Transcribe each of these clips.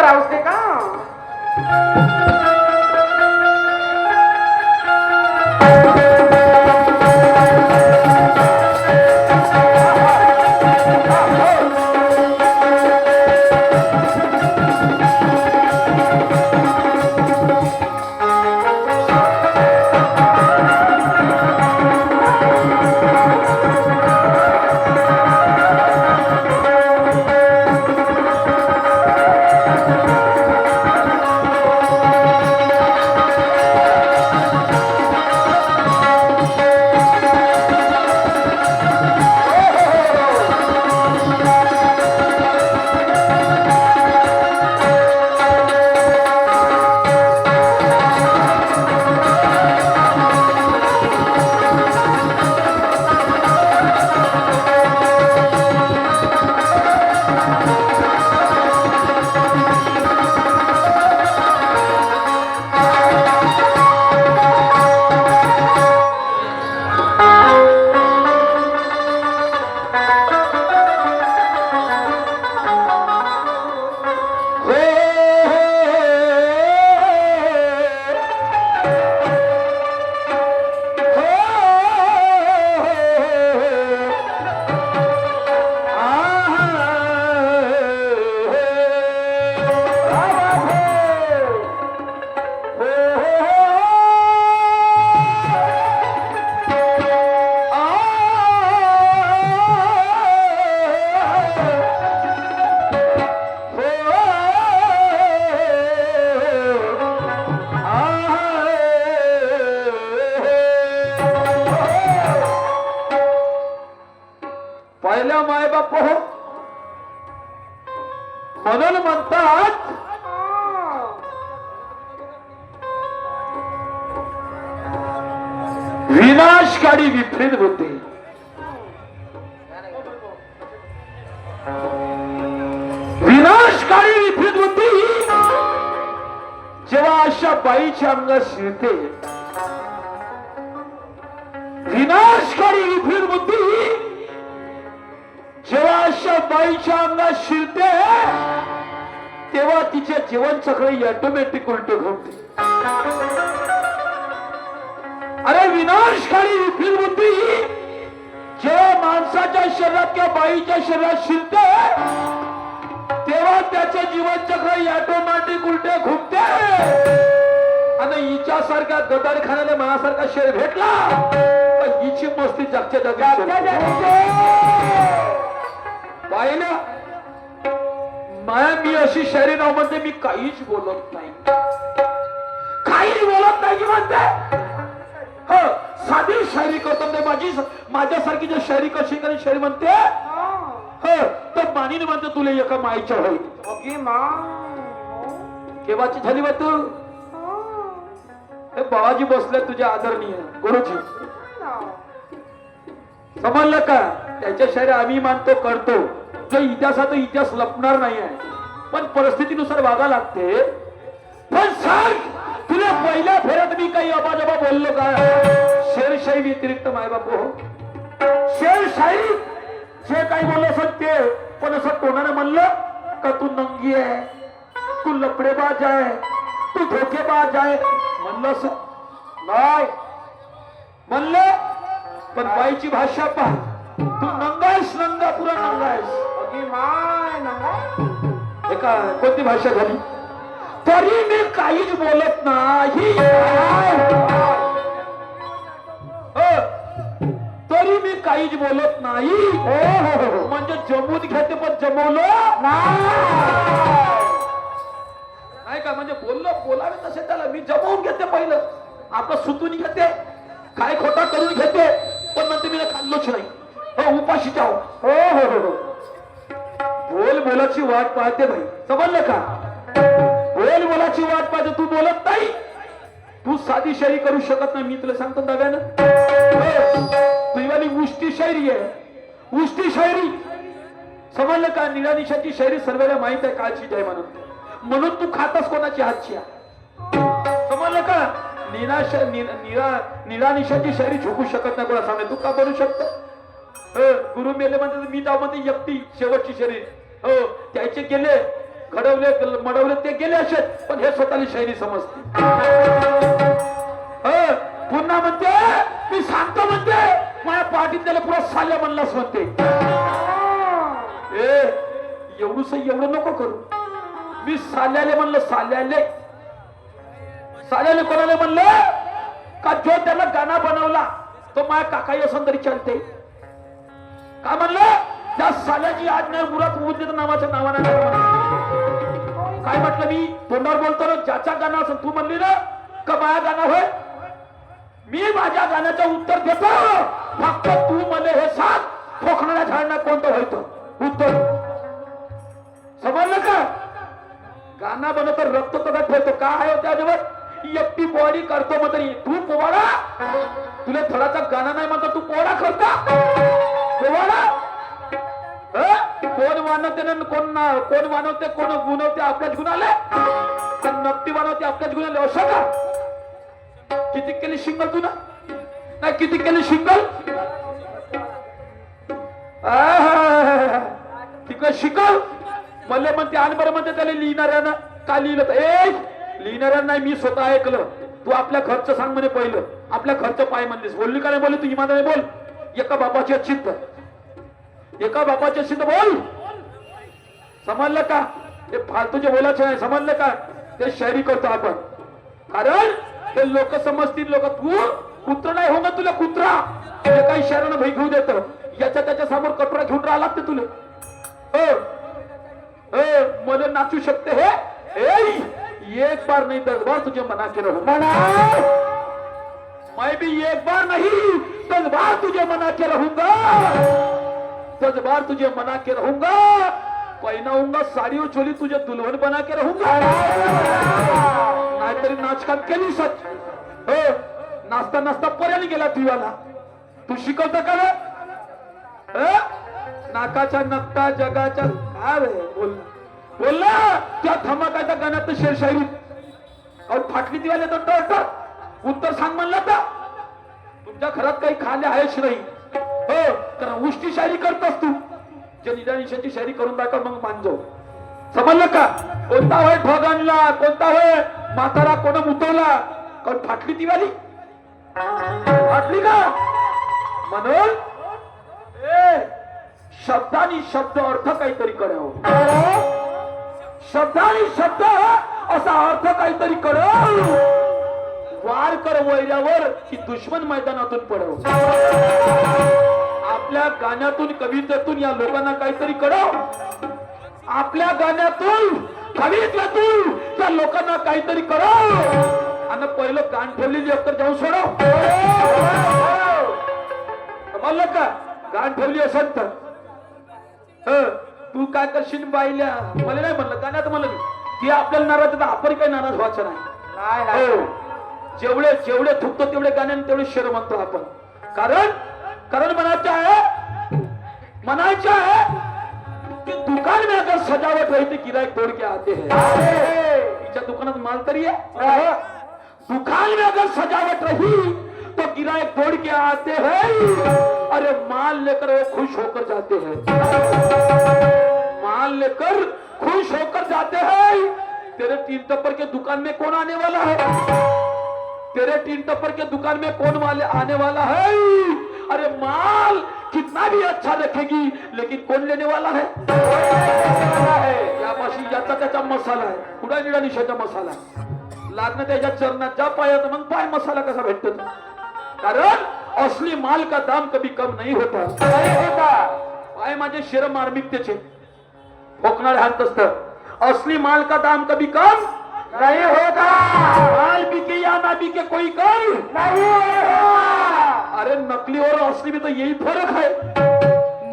राहूस दे का. पहिल्या मायबाप हो म्हणून म्हणतात विनाशकारी विपरीत बुद्धी. विनाशकारी विपरीत बुद्धी जेव्हा अशा बाईच्या अंगात शिरते, विनाशकारी विपरीत बुद्धी जेव्हा अशा बाईच्या अंगात शिरते तेव्हा तिच्या जीवनचक्र ऑटोमॅटिक उलट घडते. अरे विनाशकारी विपरीत बुद्धी जेव्हा माणसाच्या शरीरात किंवा बाईच्या शरीरात शिरते तेव्हा त्याचे जीवनचक्र ऑटोमॅटिक उलटे घुमते. आणि हिच्यासारख्या गदारखान्याने माझ्यासारखा शरीर भेटला तर हिची मस्ती जगच्या पाहिलं. माया मी अशी शायरी नाव म्हणते, मी काहीच बोलत नाही, काहीच बोलत नाही की म्हणते. हो साधी शायरी करतो ते माझ्यासारखी जे शायरी कशी करी शायरी म्हणते हो तर मानीने म्हणते तुला एका माईच्या होईल. केव्हाची झाली बा तू. बाबाजी बसले तुझ्या आदरणीय गुरुजी, समजलं का. त्याच्या शायरी आम्ही मानतो करतो. जो इतिहासात इतिहास लपणार नाही आहे, पण परिस्थितीनुसार वागा लागते. पण सांग तुला पहिल्या फेऱ्यात मी काही अबाजबा बोललो का. शेरशाही व्यतिरिक्त मायबाप हो शेरशाही जे काही बोललो असेल ते, पण असं टोनाने म्हणलं का तू नंगी आहे, तू लपडेबाज आहे, तू धोकेबाज आहे म्हणलं असं नाही म्हणलं. पण बाईची भाषा पहा, तू नंगायस, नंगा पुरा नंगायस. एका कोणती भाषा झाली तरी मी काहीच बोलत नाही. तरी मी काहीच बोलत नाही. म्हणजे जमून घेते पण जमवलं नाही का. म्हणजे बोलावे तसे त्याला मी जमवून घेते, पहिलं आपलं सुतून घेते, काय खोटा करून घेते, पण म्हणते मी खाल्लोच नाही. हो उपाशी जाऊ. हो बोल बोलाची वाट पाहते भाई, समजलं का. बोल बोलाची वाट पाहते, तू बोलत नाही, तू साधी शायरी करू शकत नाही. मी तुला सांगतो नव्यानं तुझीवाली उष्टी शायरी आहे, उष्टी शायरी. समजलं का. निरानिशाची शायरी सर्वांना माहित आहे कालची आहे म्हणून तू खातस कोणाची हातची. समजलं का. निरानिशाची शायरी झोपू शकत नाही कोणा सामने. तू का करू शकतो. गुरु मेले म्हणते मी जाऊ म्हणते एकटी शेवटची शरीर हो त्याचे केले घडवले मडवले ते गेले असे, पण हे स्वतःला शायरी समजते. पुन्हा म्हणते मी सांगतो म्हणते, माझ्या पाठीत त्याला पुरा साल्या म्हणलास म्हणते. एवढं नको करू. मी साल्याले म्हणलं, साल्याले कोणाला म्हणलं का जो त्याला गाणं बनवला तो माझ्या काकाई असं तरी चालते का म्हणलं. त्या साल्याची आज नाही मुरात उद्दित नावाच्या नावाने काय म्हटलं मी तोंडावर बोलतो ना, ज्याचा गाणं असं तू म्हणली ना का माझ्या गाणं होय. मी माझ्या गाण्याचं उत्तर देतो, फक्त तू मला हे सांग खोकणाऱ्या झाडांना कोणतं व्हायचं उत्तर समजलं का. गाणं बनवतो रक्त तो ठेवतो काय आहे त्याच्यावर एकटी पोवाडी करतो मग तरी तू पोवाडा, तुला थोडाचा गाणं नाही म्हणतो तू पोवाडा करता. पोवाडा कोण वानवते कोण वानवते कोण गुणवते आपल्याच गुणाले, नक्की वानवते आपल्याच गुणाले असं का. किती केली शिंगल तू ना नाही, किती केली शिंगल तिकडे शिकल मला म्हणते आणि बरं म्हणते त्याला लिहिणाऱ्यानं का लिहिलं लिहिणाऱ्या नाही. मी स्वतः ऐकलं. तू आपल्या घरचं सांग म्हणे पहिलं, आपल्या घरचं पाय म्हणलीस. बोलली का नाही बोलली तू इमानदारी बोल. एका बापाची चित्त, एका बापाचे सिद्ध बोल. समजलं का. ते फालतूचे बोलायचं नाही समजलं का. ते शायरी करतो आपण, कारण ते लोक समजतील. लोक तू कुत्र नाही हो ना, तुला कुत्रा जे काही शहरानं भई घेऊ देत याच्या त्याच्या समोर कटोरा घेऊन राहा लागते तुला. मला नाचू शकते हे एक बार नहीं 10 बार तुझे मना के रहूंगा. मैं भी एक बार नहीं 10 बार तुझे मना के रहूंगा. 10 बार तुझे मना के रहूंगा. पहनाऊंगा साड़ी और चोली तुझे दुल्हन बना के रहूंगा. नाहीतरी नाचकाम केली सच. नाचता नाचता पर्याली गेला तुझ्याला. तू शिकवता का नाकाच्या नकटा जगाच्या काय बोल बोलला त्या धमाकाच्या गाण्यात शेरशायरी फाटली दिवाले तो टट उत्तर सांग म्हणला तर तुमच्या घरात काही खाल्ले आहेच नाही. हो कारण उष्टी शायरी करतोस तू. जे निदानिशाची शायरी करून दाखव मग मानजो. समजलं का. कोणता होय ढग आणला, कोणता होय म्हातारा कोण मुतवला, कोण फाटली दिवाली फाटली का. म्हणून शब्दानी शब्द अर्थ काहीतरी करावं. शब्दानी शब्द असा अर्थ काहीतरी कराव. वार कर वैऱ्यावर की दुश्मन मैदानातून पडव. आपल्या गाण्यातून कवितेतून या लोकांना काहीतरी कराव. आपल्या गाण्यातून कवितेतून त्या लोकांना काहीतरी कराव. आणि पहिलं गाण ठेवलेली अक्कर जाऊन सोडव. समजलं का. गाण ठेवली असेल तर तू काय करशील बाईल्या मला नाही म्हणलं गाण्यात म्हणलं की आपल्याला नाराज तर आपण काही नाराज व्हायचं नाही. जेवढे जेवढे थुकतो तेवढे गाण्याने तेवढे शेर म्हणतो आपण. कारण म्हणायचं आहे की दुकान में अगर सजावट रही तो गिराईक तोड़ के आते हैं. तिच्या दुकानात माल तरी आहे. दुकान में अगर सजावट रही तो गिराईक तोड़ के आते हैं. अरे माल लेकर वो खुश होकर जाते हैं. माल लेकर खुश होकर जाते हैं. तेरे 3 टप्पर के दुकान में कौन आने वाला है. तेरे 3 टप्पर के दुकान में कौन वाले आने वाला है. अरे माल कितना भी अच्छा रखेगी लेकिन कौन लेने वाला है. यापाशी याचा त्याचा मसाला आहे. कुठा निळा निशाचा मसाला लागणं त्याच्या चरणात जा पायात मग पाय मसाला कसा भेटतो. कारण असली माल का दाम कभी कम नहीं होता. पाय माझे शेर मार्मिकतेचे खोकणारे हात असत. असली माल का दाम कभी कम नहीं होता. माल बिके या ना बिके कोई कम नहीं होता. अरे नकली और असली में तो यही फर्क है.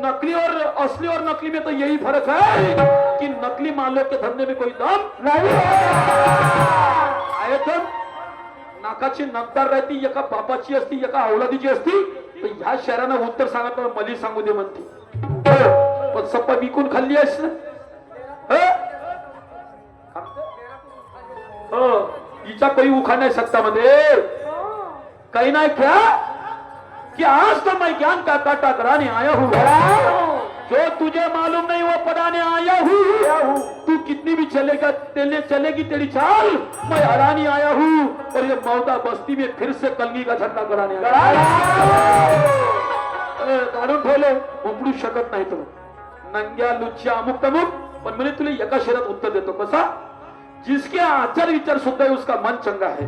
नकली और असली और नकली में तो यही फर्क है कि नकली मालों के धंधे में कोई दम नहीं है. नाकाची नकदार राहती एका बापाची असती एका अवलादीची असती. तर ह्या शहरानं उत्तर सांगा मली सांगू दे म्हणते. पण सप्पा विकून खाल्ली आहेस ना. हिचा कोई उखा नहीं सकता मध्ये कहीं ना क्या कि आज तो मैं ज्ञान का काटा कराने आया हूँ. जो तुझे मालूम नहीं वो पढ़ाने आया हूँ. तू कितनी भी चलेगा चलेगी तेरी चाल, मैं हरानी आया हूँ और ये मौदा बस्ती में फिर से कलगी का झंडा गड़ाने काढून ठेवले, उपडू शकत नाही तो नंग्या लुच्च्या अमुक तमुक. पण म्हणे तुला एका शब्दात उत्तर देतो, कसा? जिसके आचार विचार सुद्धा है उसका मन चंगा है.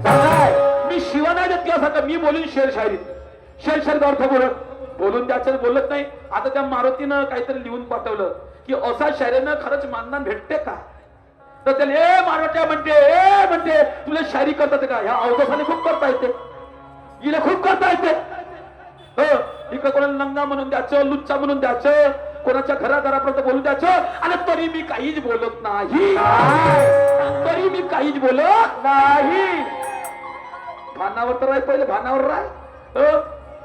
मी शिवाना देत त्यासाठी मी बोलून शेर शायरीत अर्थ बोलून त्याच्यात बोलत नाही. आता त्या मारुतीनं काहीतरी लिहून पाठवलं की असा शायरीनं खरंच मानधन भेटते का? तर त्याला ए मारवट्या म्हणते तुला शायरी करतात का? ह्या अवधसाने खूप करता येते, हिला खूप करता येते. इकडे कोणाला नंगा म्हणून द्यायचं, लुच्चा म्हणून द्यायचं, कोणाच्या घरादारापर्यंत बोलून द्यायचं, आणि तरी मी काहीच बोलत नाही. भानावर तर राह, पहिले भानावर राह.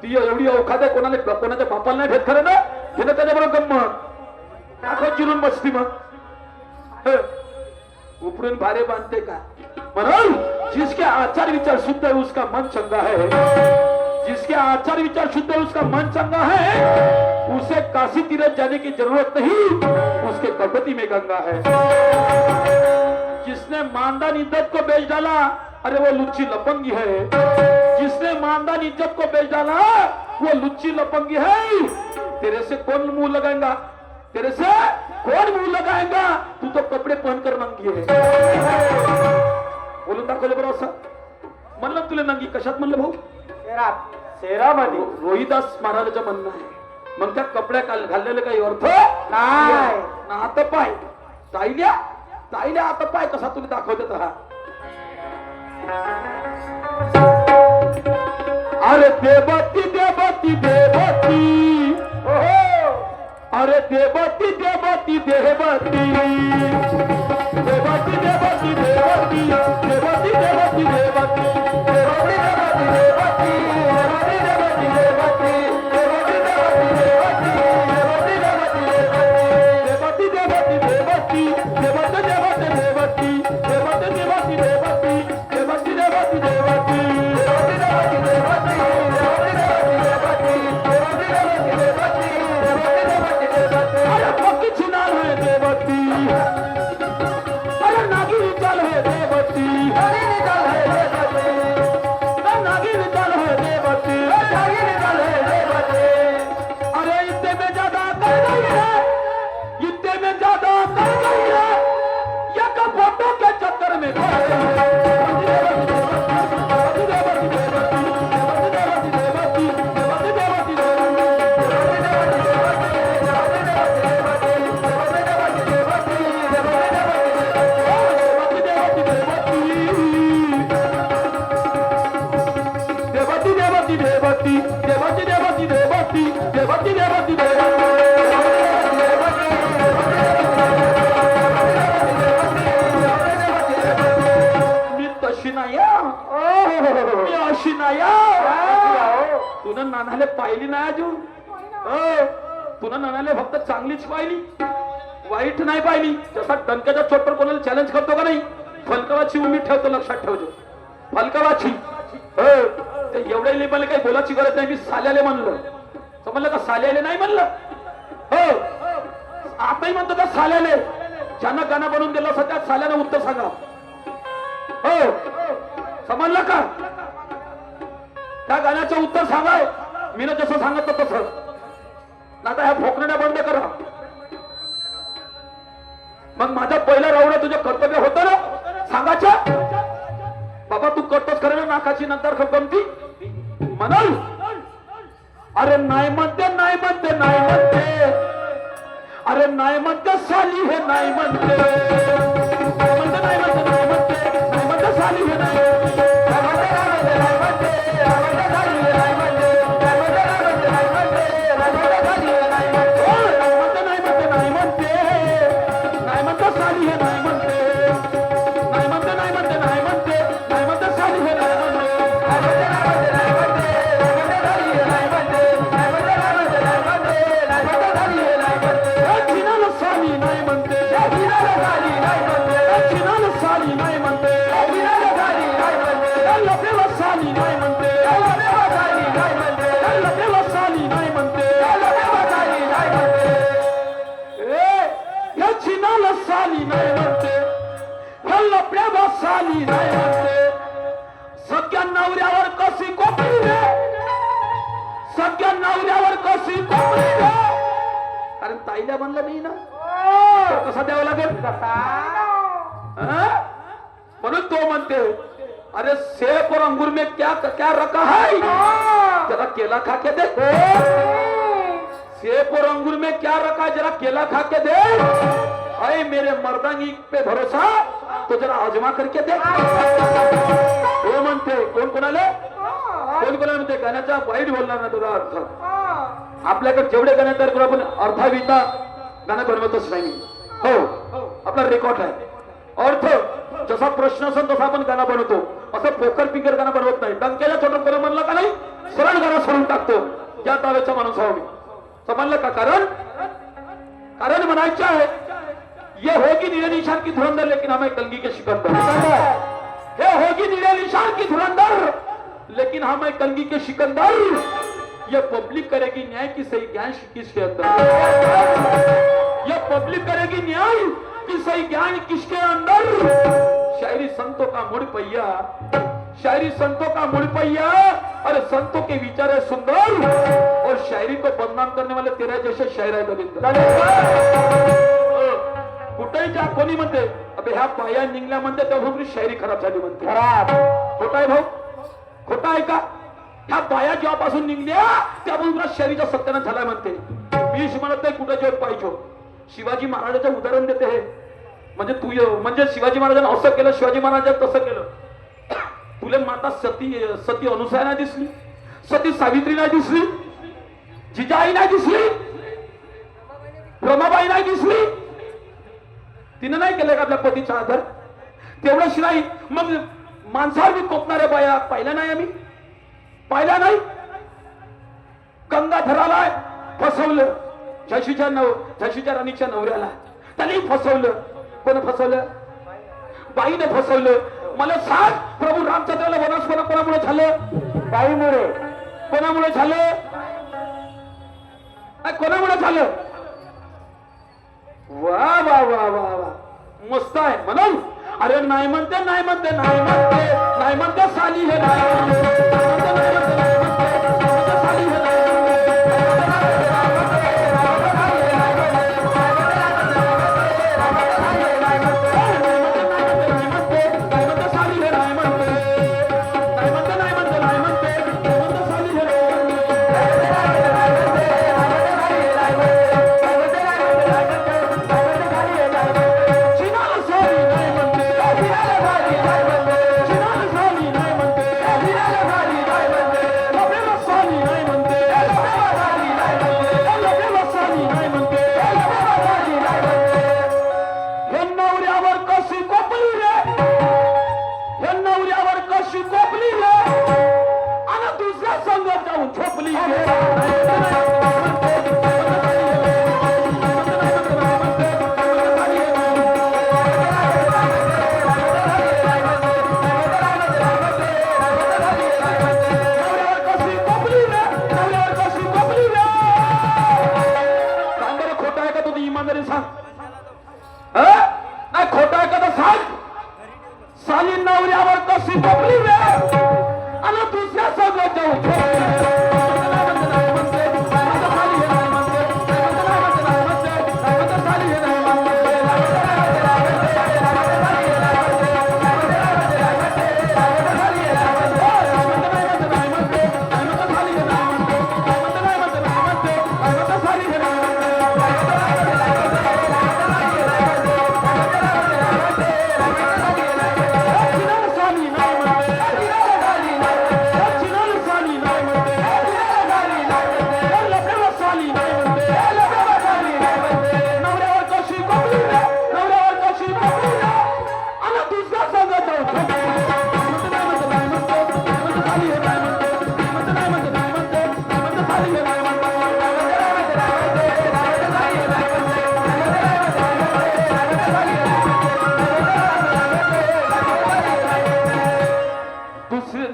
ती एवढी अवखाद आहे, कोणाच्या बापाला नाही भेट खरं ना, हे ना त्याच्याबरोबर गम्मत आखो चिरून बसती. मग उपडून भारे बांधते का? म्हणून जिसके आचार विचार शुद्ध है उसका मन चंगा है, जिसके आचार विचार शुद्ध है उसका मन चंगा है, उसे काशी तीरथ जाने की जरूरत नहीं, उसके कपति में गंगा है. जिसने मानदान इज्जत को बेच डाला, अरे वो लुच्ची लपंगी है. जिसने मानदान इज्जत को बेच डाला वो लुच्ची लपंगी है. तेरे से कौन मुंह लगाएगा, तेरे से कौन मुंह लगाएगा, तू तो कपडे पहनकर नंगी है. बोलून दाखवलं बरं असं. म्हणलं तुला नंगी कशात म्हणलं भाऊ? शेरामध्ये. रोहिदास महाराजांचं म्हणणं आहे. मग त्या कपड्या घाललेले काही अर्थ नाही ना. आता पाय ताईल्या आता पाय कसा तुम्ही दाखवतात हा. अरे देवती देवती देवती, अरे देवती देवती देवती, देवती देवती देवती, देवती देवती देवती, तुला नानाले पाहिली नाही अजून. तुला नानाले फक्त चांगलीच पाहिली, वाईट नाही पाहिली. जसा डंक्याच्या चोटवर कोणाला चॅलेंज करतो का नाही, फलकावाची उमेद ठेवतो, लक्षात ठेवतो. फलकावाची एवढ्या मला काही बोलायची गरज नाही. मी साल्याले म्हणलं, समजलं का? साल्याले नाही म्हणलं. आताही म्हणतो त्या साल्याले. ज्यानं गाणं बनवून दिलं असं त्या साल्यानं उत्तर सांगा. समजलं का? त्या गाण्याचं उत्तर सांगा. मी ना जसं सांगत तसं. आता ह्या फोकण्या बंद करा. मग माझा पहिला रावडा तुझं कर्तव्य होतं ना सांगायचं. बाबा तू करतोस खरं ना नाकाची नंतर खपमती म्हणाल. अरे नाही म्हणते, नाही म्हणते, नाही म्हणते, अरे नाही म्हणते साली हे नाही म्हणते, म्हणते नाही म्हणते, नाही म्हणते, नाही म्हणते साली हे नाही म्हणते, साली नाही म्हणते. लपड्या बसाली नाही म्हणते सगळ्या नवऱ्यावर कशी कोपली रे सगळ्या नवऱ्यावर कशी कोपली रे कारण ताईला म्हणलं नाही ना तर कसा द्यावा लागेल म्हणून तो म्हणते अरे सेब और अंगूर में क्या क्या रखा है जरा केला खा के दे सेब और अंगूर में क्या रखा है जरा केला खा के दे अरे मेरे मर्दांगी पे भरोसा तो जरा आजमा करके दे तो म्हणते कोण कोणाला म्हणते गाण्याचा वाईट बोलणार ना तुझा अर्थ आपल्याकडे जेवढे गाणे तयार करू आपण अर्थाविता गाणं बनवतच नाही हो आपला रेकॉर्ड आहे अर्थ जसा प्रश्न असेल तसा आपण गाणं बनवतो असं पोकर पिकर गाणं बनवत नाही डंकेला छोटं करून म्हणलं का नाही सरळ गाणं सोडून टाकतो त्या तावेचा माणूस आहो मी समजलं का कारण म्हणायचं आहे ये होगी नीले निशान की धुरंधर लेकिन हमें कलगी के सिकंदर हे होगी नीले निशान की धुरंधर लेकिन हमें कलगी के सिकंदर ये पब्लिक करेगी न्याय की सही ज्ञान किसके अंदर ये पब्लिक करेगी न्याय की सही ज्ञान किसके अंदर शायरी संतों का मुड़ पहिया शायरी संतों का मुड़ पहिया अरे संतों के विचार है सुंदर और शायरी को बदनाम करने वाले तेरा जैसे शायर है दलिंदर कुठेही जा कोणी म्हणते अबे ह्या पाया निघल्या म्हणते तेव्हा शायरी खराब झाली म्हणते खोटा आहे भाऊ खोटा आहे का ह्या पाया जेव्हापासून निघल्या त्यापासून शायरीचा सत्यानाश झालाय म्हणते मी म्हणत नाही कुठे जेव्हा पाहिजे शिवाजी महाराजाचं उदाहरण देते हे म्हणजे शिवाजी महाराजांनी असं केलं शिवाजी महाराजांनी तसं केलं तुला माता सती अनुसूया नाही दिसली सती सावित्री नाही दिसली जिजाई नाही दिसली रमाबाई नाही दिसली तिने नाही केलं का आपल्या पतीचा आदर तेवढं शिवाय मग माणसावर मी कोपणाऱ्या बाया पाहिल्या नाही आम्ही पाहिल्या नाही गंगाधराला फसवलं झाशीच्या राणीच्या नवऱ्याला त्याने फसवलं कोण फसवलं बाईने फसवलं मला सांग प्रभू रामचंद्राला वनस्पना कोणामुळे झालं बाईमुळे कोणामुळे झालं कोणामुळे झालं वा वा वा वा वा मस्त आहे म्हणून अरे नाही म्हणते नाही म्हणते नाही म्हणते नाही म्हणते साली हे नाही साली हे नाही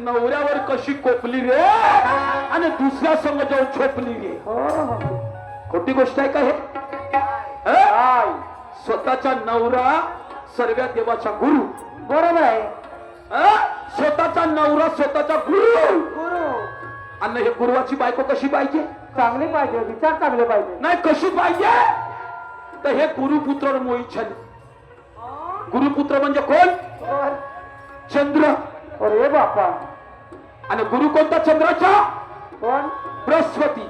नवऱ्यावर कशी कोपली रे आणि दुसऱ्या संग जाऊन छोपली रे खोटी गोष्ट आहे का हे स्वतःचा नवरा सर्व देवाचा गुरु बरोबर आहे. स्वतःचा नवरा स्वतःचा गुरु गुरु आणि हे गुरुवाची बायको कशी पाहिजे? चांगली पाहिजे, विचार चांगले पाहिजे. नाही कशी पाहिजे? तर हे गुरुपुत्र मोहित झाले. गुरुपुत्र म्हणजे कोण? कोण? चंद्र. अरे बापा. आणि गुरु कोणता चंद्राचा? कोण? बृहस्पती.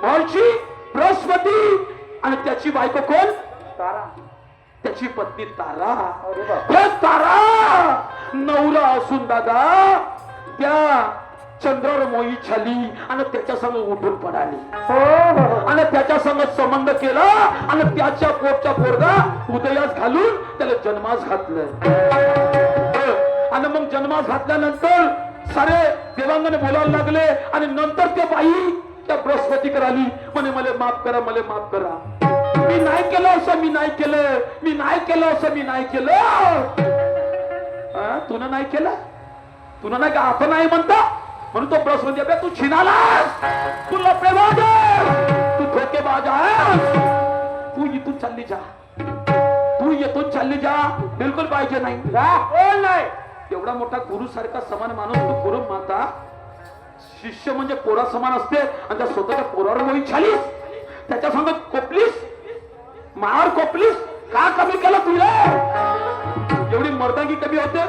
महर्षी बृहस्पती आणि त्याची बायको कोण? तारा. त्याची पत्नी तारा. अरे बाप. हे तारा नवरा असून दादा त्या चंद्रावर मोहित झाली आणि त्याच्या संग उठून पडाली हो हो. आणि त्याच्या संग संबंध केला आणि त्याच्या पोटच्या पोरगा उदयास घालून त्याला जन्मास घातलं. आणि मग जन्मास घातल्यानंतर सारे देवांगाने बोलायला लागले आणि नंतर ते बाई त्या बृहस्पतीकडे आली म्हणे मला माफ करा, मला माफ करा. मी नाही केलं असं, मी नाही केलं, मी नाही केलं असं, मी नाही केलं. तुला नाही केलं, तुला नाही का आपण नाही म्हणता म्हणून तो बृहस्पती अबे तू छिनालास, तू लफडेबाज आहेस, तू धोकेबाज आहेस, तू इथून चालली जा, तू येथून चालली जा. बिलकुल पाहिजे नाही. कोण नाही. एवढा मोठा गुरु सारखा समान माणूस तू गुरु माता. शिष्य म्हणजे पोरा समान असते आणि त्या स्वतःच्या पोरावर मोहित झालीस, त्याच्या संग कोपलीस, मार कोपलीस. का कमी केलं तुला? एवढी मर्दांगी कमी होते,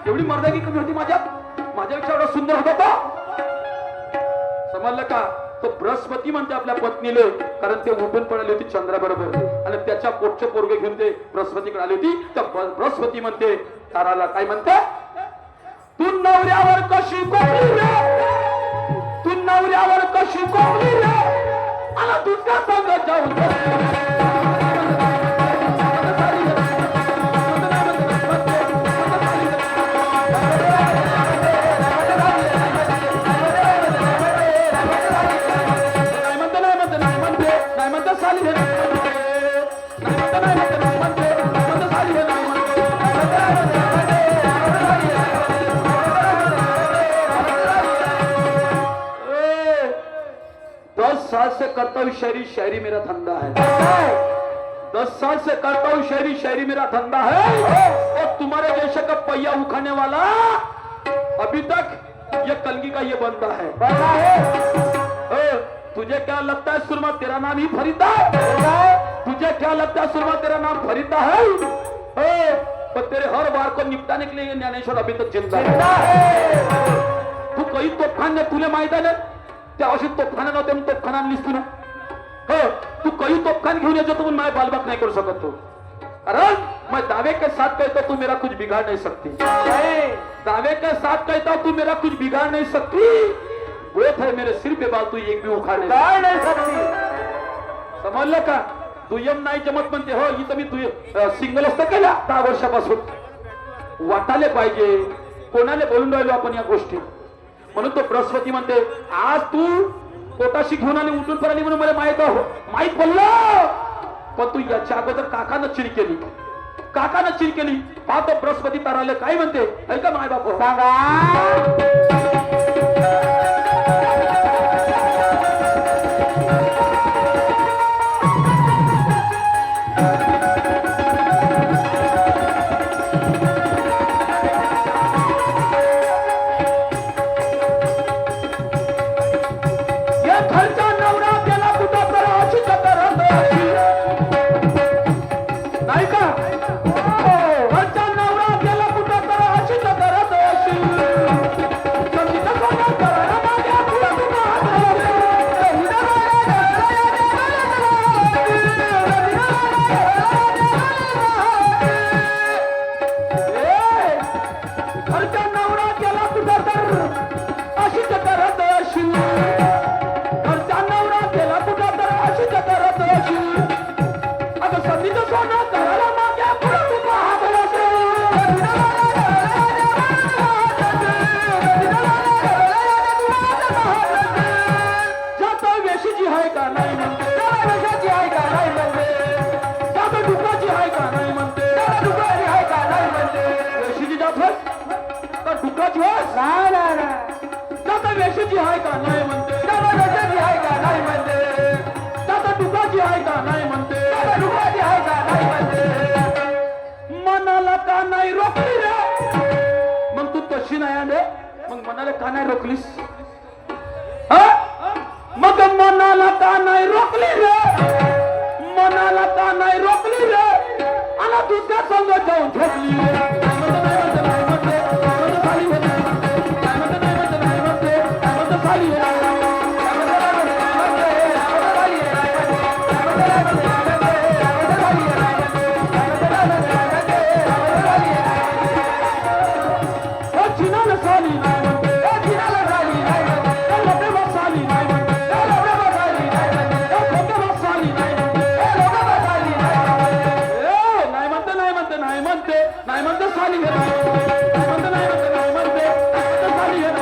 एवढी मर्दांगी कमी होती माझ्यापेक्षा एवढा सुंदर होता तो. समजलं का? तो बृहस्पती म्हणते आपल्या पत्नीले, कारण ते उठून पडली होती चंद्राबरोबर आणि त्याच्या पोटचे पोरगे घेऊन ते बृहस्पतीकडे आली होती. तर बृहस्पती म्हणते ताराला, काय म्हणते? तू नवऱ्यावर कशी कोपली रे, तू नवऱ्यावर कशी कोपली रे आणि दुसऱ्या संग जाऊन से करता हूँ शायरी, शायरी मेरा धंधा है. 10 साल से करता हूँ शायरी, शायरी मेरा धंधा है. और तुम्हारे जैसे का पहिया उखाने वाला अभी तक ये कलगी का ये बंदा है. तुझे क्या लगता है सुरमा तेरा नाम ही फरीदा है? तुझे क्या लगता है सुरमा तेरा नाम फरीदा है? पर तेरे हर बार को निपटाने के लिए ज्ञानेश्वर अभी तक जिंदा है. तू कहीं तोफखान तुले माहिती आहे त्या अवश्य तोफखाना नव्हते म्हणून तोफखाना आणलीस तू ना. हो, तू कहीं तोफखान घेऊन येतो पण माझे बालबाग नहीं कर सकत तू. कारण मैं दावे के साथ कहता तू मेरा कुछ बिगाड़ नहीं सकती. दावे के साथ कहता तू मेरा कुछ बिगाड़ नहीं सकती. बोथ है मेरे सिर पे बाल तू एक भी उखाड़ नहीं सकती. समजलं का? दुय्यम नाही जमत म्हणते. हो इथं मी सिंगल असतं केल्या 10 वर्षापासून. वाटाले पाहिजे कोणाला बोलून राहिलो आपण या गोष्टी. म्हणून तो बृहस्पती म्हणते आज तू पोटाशी घेऊन आली उठून पडली म्हणून मला माहित पडलं. पण तू याच्या अगोदर काकानं चिड केली, काकानं चिड केली. पाहतो बृहस्पती ताराले काय म्हणते ऐका माय बाप सांगा. वेशीची आहे का नाही म्हणते, वेशीची आहे का नाही म्हणते, दादा दुखाची आहे का नाही म्हणते, दुखाची आहे का नाही म्हणते, मनाला का नाही मग मनाला का नाही रोखलीस? हा? मग मनाला का नाही रोखली रे? मनाला का नाही रोखली रे? आणि दुसऱ्या संग जाऊन ठोकली रे. नाही म्हणते, नाही म्हणते, नाही म्हणते, नाही म्हणते, नाही म्हणते, नाही म्हणते, नाही म्हणते, खाली रे.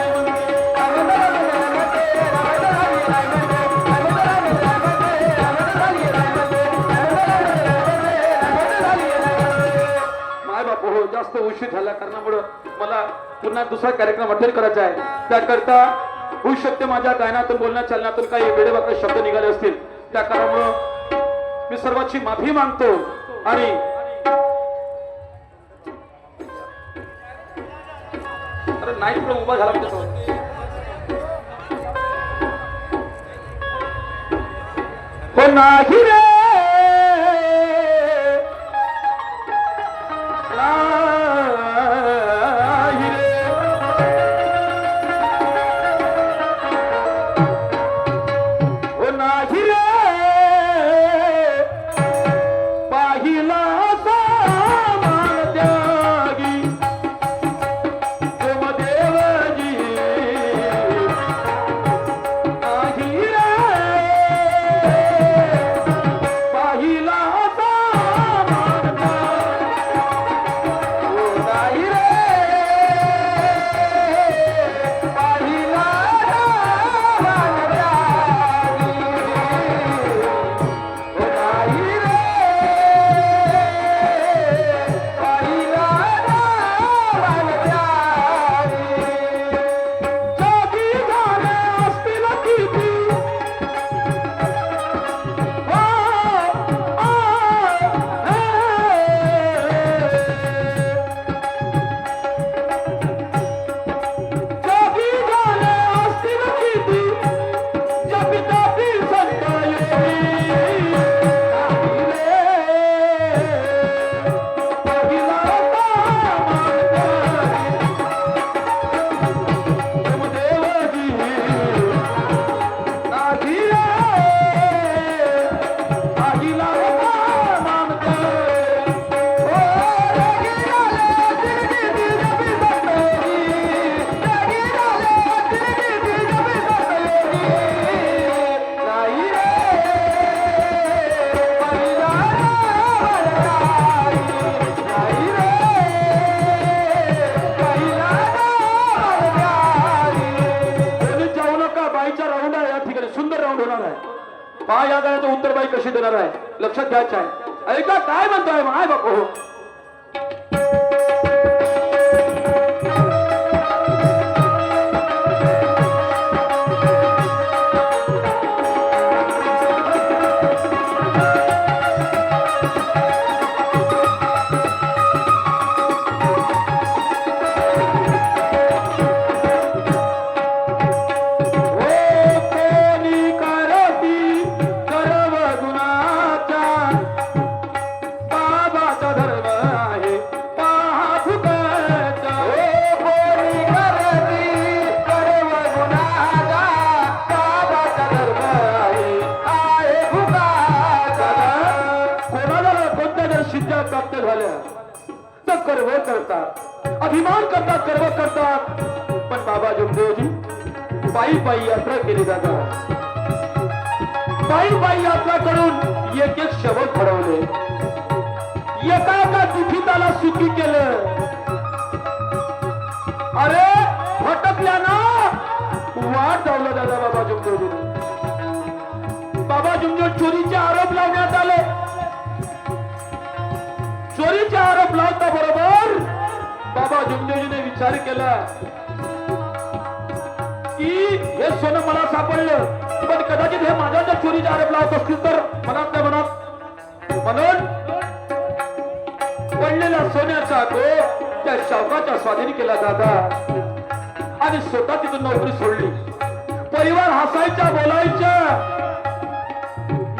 जास्त उशीर झाल्या कारणामुळे मला पुन्हा दुसरा कार्यक्रम अटेंड करायचा आहे. त्याकरता होऊ शकते माझ्या गायनातून बोलण्या चालण्यातून काही वेडेवाकडे शब्द निघाले असतील. त्या कारणामुळे मी सर्वांची माफी मागतो. आणि अरे नाही पुढे उभा झाला म्हणजे हो नाही रे पहा या गाण्याचं उत्तर बाई कशी देणार आहे लक्षात घ्यायचं आहे. ऐका काय म्हणतोय माय बापू. प्राप्त झाल्या तर गर्व करतात, अभिमान करतात, गर्व करतात. पण बाबा जगदेवजी पायी पायी यात्रा केली जातात. पायी पायी यात्रा करून एक एक शब्द घडवले, एका एका दुखिताला सुखी केलं. अरे भटकल्या ना वाट लावला दादा बाबा जगदेवजी. बाबा जगदेव चोरीचे आरोप लावण्यात आले. चोरीचे आरोप लावता बरोबर बाबा जगदेवजीने विचार केला की हे सोनं मला सापडलं, पण कदाचित हे माझ्या जर चोरीचे आरोप लावत असतील तर मनात नाही म्हणत. म्हणून पडलेला सोन्याचा गो त्या शावकाच्या स्वाधीन केला जाता. आणि स्वतः तिथून नोकरी सोडली. परिवार हसायच्या बोलायच्या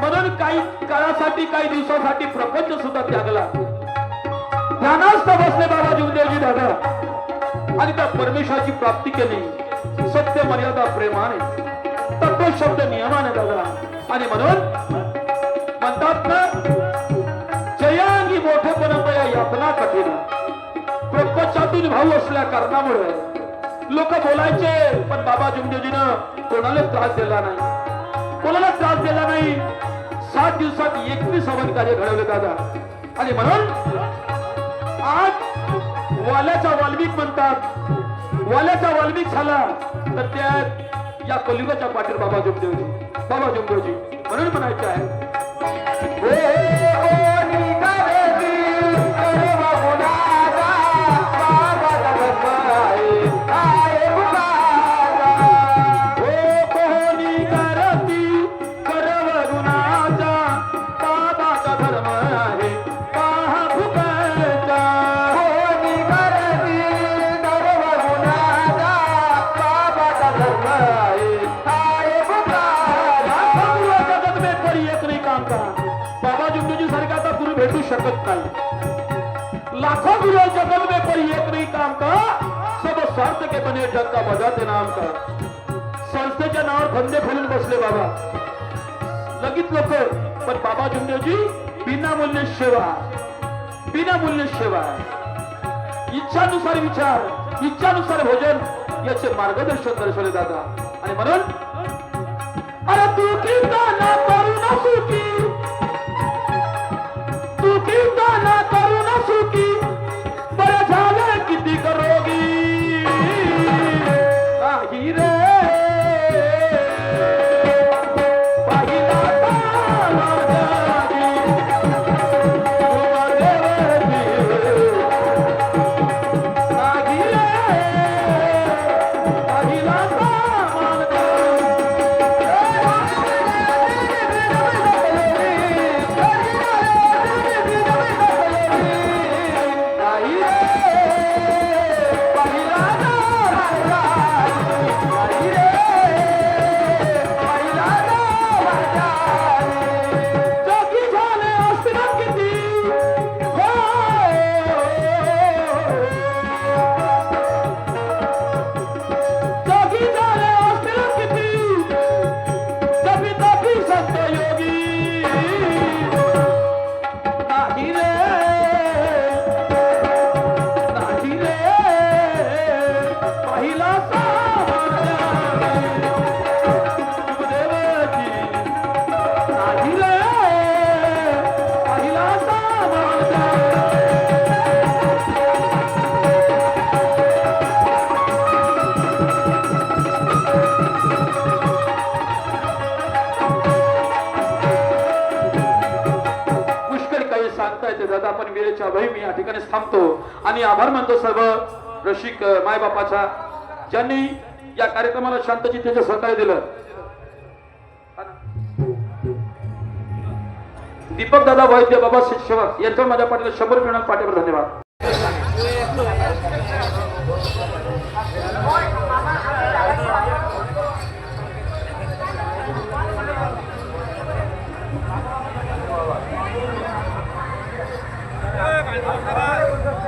म्हणून काही काळासाठी काही दिवसासाठी प्रपंच सुद्धा त्यागला. ध्यानास्थ बसले बाबा जीवदेवजी दादा आणि त्या परमेश्वराची प्राप्ती केली. सत्य मर्यादा प्रेमाने, तत्व शब्द नियमाने दादा. आणि म्हणून म्हणतात ना, जयांगी मोठेपणा यातना कठीण. प्रपंचातून भाऊ असल्या कारणामुळे लोक बोलायचे, पण बाबा जुमदेवजीनं कोणाला त्रास दिला नाही, कोणाला त्रास दिला नाही. 7 दिवसात 21 हवन कार्य घडवले दादा. आणि म्हणून आज वाल्याचा वाल्मिक म्हणतात, वाल्याचा वाल्मिक झाला तर त्या या कलियुगाच्या पाठीवर बाबा जुमदेवजी, बाबा जुमदेवजी म्हणून म्हणायचे आहे. शकत नाही. लाखों गुरु जगत में कोई एक नहीं काम का, सब स्वार्थ के बने जग का बजाते नाम का. संस्थेच्या नावावर धंदे खोलून बसले बाबा लगीत लोक, पण बाबा जुमदेवजी विनामूल्य सेवा, विनामूल्य सेवा, इच्छानुसार विचार, इच्छानुसार भोजन याचे मार्गदर्शन दर्शवले दादा. आणि म्हणून अरे तू कीर्ता ना करू ना सुखी, तू कीर्ता ना करू ना सुखी, बरं झालं किती करोगी काही रे. दादा आपण वेळेच्या अभावी मी या ठिकाणी थांबतो आणि आभार मानतो सर्व रसिक मायबापाचा, ज्यांनी या कार्यक्रमाला शांतचित्तेचे सहकार्य दिलं. दीपक दादा वैद्य, बाबा सेवक यांच्यावर माझ्या पाठीला 100 रुपये पाठीवर धन्यवाद. Bye.